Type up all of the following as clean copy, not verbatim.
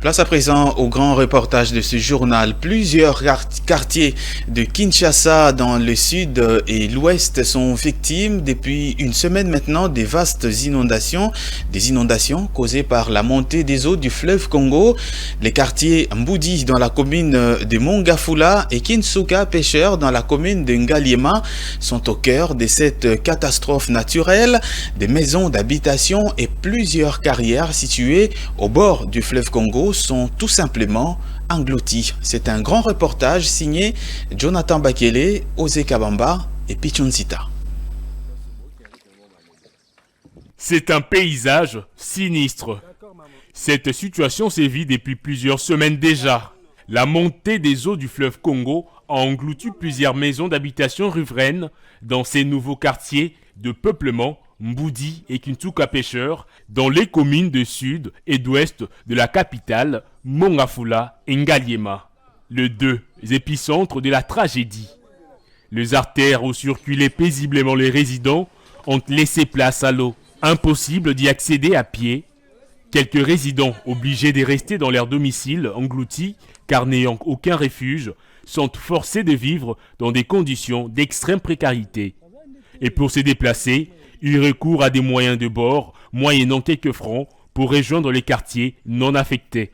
Place à présent au grand reportage de ce journal. Plusieurs quartiers de Kinshasa dans le sud et l'ouest sont victimes depuis une semaine maintenant des vastes inondations. Des inondations causées par la montée des eaux du fleuve Congo. Les quartiers Mboudi dans la commune de Mongafula et Kinsuka Pêcheur dans la commune de Ngaliema sont au cœur de cette catastrophe naturelle. Des maisons d'habitation et plusieurs carrières situées au bord du fleuve Congo sont tout simplement engloutis. C'est un grand reportage signé Jonathan Bakele, Ose Kabamba et Pichonsita. C'est un paysage sinistre. Cette situation sévit depuis plusieurs semaines déjà. La montée des eaux du fleuve Congo a englouti plusieurs maisons d'habitation riveraines dans ces nouveaux quartiers de peuplement Mboudi et Kinsuka Pêcheur dans les communes de sud et d'ouest de la capitale Mongafula et Ngaliema, les deux épicentres de la tragédie. Les artères où circulaient paisiblement les résidents ont laissé place à l'eau. Impossible d'y accéder à pied. Quelques résidents obligés de rester dans leur domicile engloutis car n'ayant aucun refuge sont forcés de vivre dans des conditions d'extrême précarité. Et pour se déplacer, ils recourent à des moyens de bord, moyennant quelques francs, pour rejoindre les quartiers non affectés.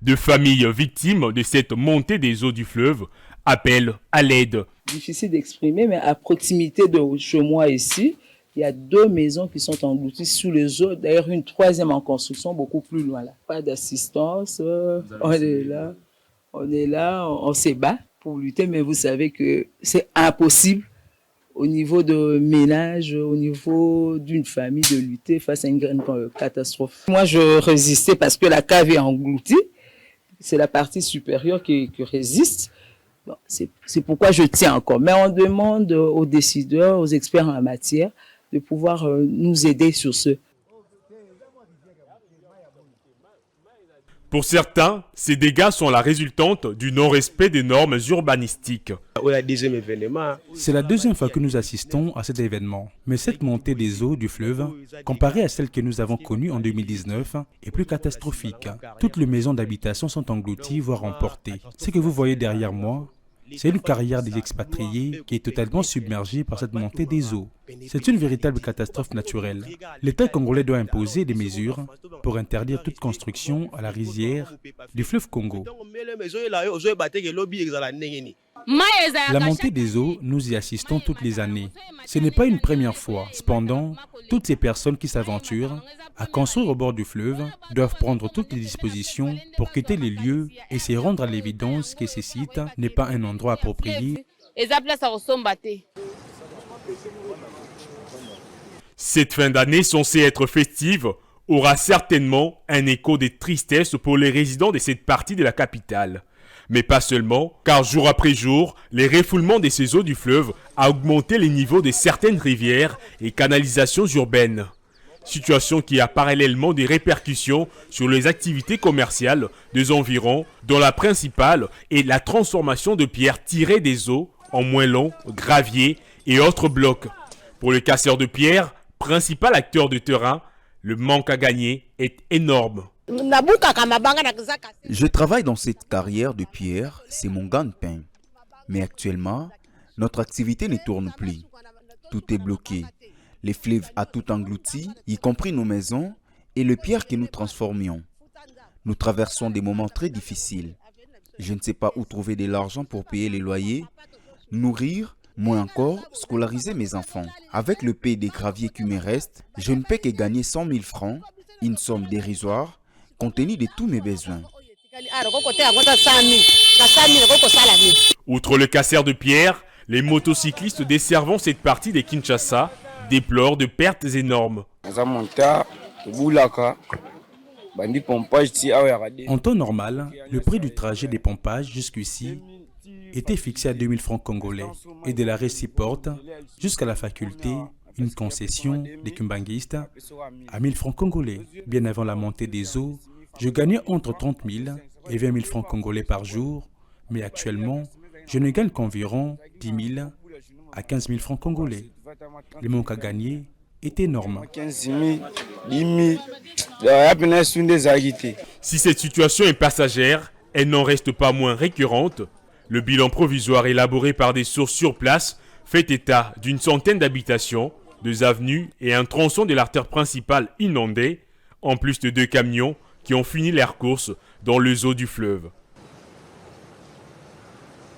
De familles victimes de cette montée des eaux du fleuve appellent à l'aide. Difficile d'exprimer, mais à proximité de chez moi ici, il y a 2 maisons qui sont englouties sous les eaux. D'ailleurs, une troisième en construction, beaucoup plus loin là. Pas d'assistance, on est là, on se bat pour lutter, mais vous savez que c'est impossible au niveau de ménage, au niveau d'une famille de lutter face à une grande catastrophe. Moi, je résistais parce que la cave est engloutie. C'est la partie supérieure qui résiste. Bon, c'est pourquoi je tiens encore. Mais on demande aux décideurs, aux experts en la matière, de pouvoir nous aider sur ce. Pour certains, ces dégâts sont la résultante du non-respect des normes urbanistiques. C'est la deuxième fois que nous assistons à cet événement. Mais cette montée des eaux du fleuve, comparée à celle que nous avons connue en 2019, est plus catastrophique. Toutes les maisons d'habitation sont englouties, voire emportées. Ce que vous voyez derrière moi, c'est une carrière des expatriés qui est totalement submergée par cette montée des eaux. C'est une véritable catastrophe naturelle. L'État congolais doit imposer des mesures pour interdire toute construction à la rizière du fleuve Congo. La montée des eaux, nous y assistons toutes les années. Ce n'est pas une première fois. Cependant, toutes ces personnes qui s'aventurent à construire au bord du fleuve doivent prendre toutes les dispositions pour quitter les lieux et se rendre à l'évidence que ce site n'est pas un endroit approprié. Cette fin d'année censée être festive aura certainement un écho de tristesse pour les résidents de cette partie de la capitale. Mais pas seulement, car jour après jour, les refoulements de ces eaux du fleuve a augmenté les niveaux de certaines rivières et canalisations urbaines. Situation qui a parallèlement des répercussions sur les activités commerciales des environs, dont la principale est la transformation de pierres tirées des eaux en moellons, graviers et autres blocs. Pour le casseur de pierres, principal acteur de terrain, le manque à gagner est énorme. Je travaille dans cette carrière de pierre, c'est mon gagne-pain. Mais actuellement, notre activité ne tourne plus. Tout est bloqué. Les fleuves a tout englouti, y compris nos maisons et les pierres que nous transformions. Nous traversons des moments très difficiles. Je ne sais pas où trouver de l'argent pour payer les loyers, nourrir, moins encore, scolariser mes enfants. Avec le paie des graviers qui me restent, je ne peux que gagner 100 000 francs, une somme dérisoire, compte tenu de tous mes besoins. Outre le casseur de pierre, les motocyclistes desservant cette partie de Kinshasa déplorent de pertes énormes. En temps normal, le prix du trajet des pompages jusqu'ici était fixé à 2000 francs congolais et de l'arrêt Seaporte jusqu'à la faculté, une concession des Kumbanguistes à 1000 francs congolais. Bien avant la montée des eaux, je gagnais entre 30 000 et 20 000 francs congolais par jour, mais actuellement, je ne gagne qu'environ 10 000 à 15 000 francs congolais. Le manque à gagner est énorme. 15 000, 10 000, Si cette situation est passagère, elle n'en reste pas moins récurrente. Le bilan provisoire élaboré par des sources sur place fait état d'une centaine d'habitations, 2 avenues et un tronçon de l'artère principale inondé, en plus de 2 camions qui ont fini leur course dans les eaux du fleuve.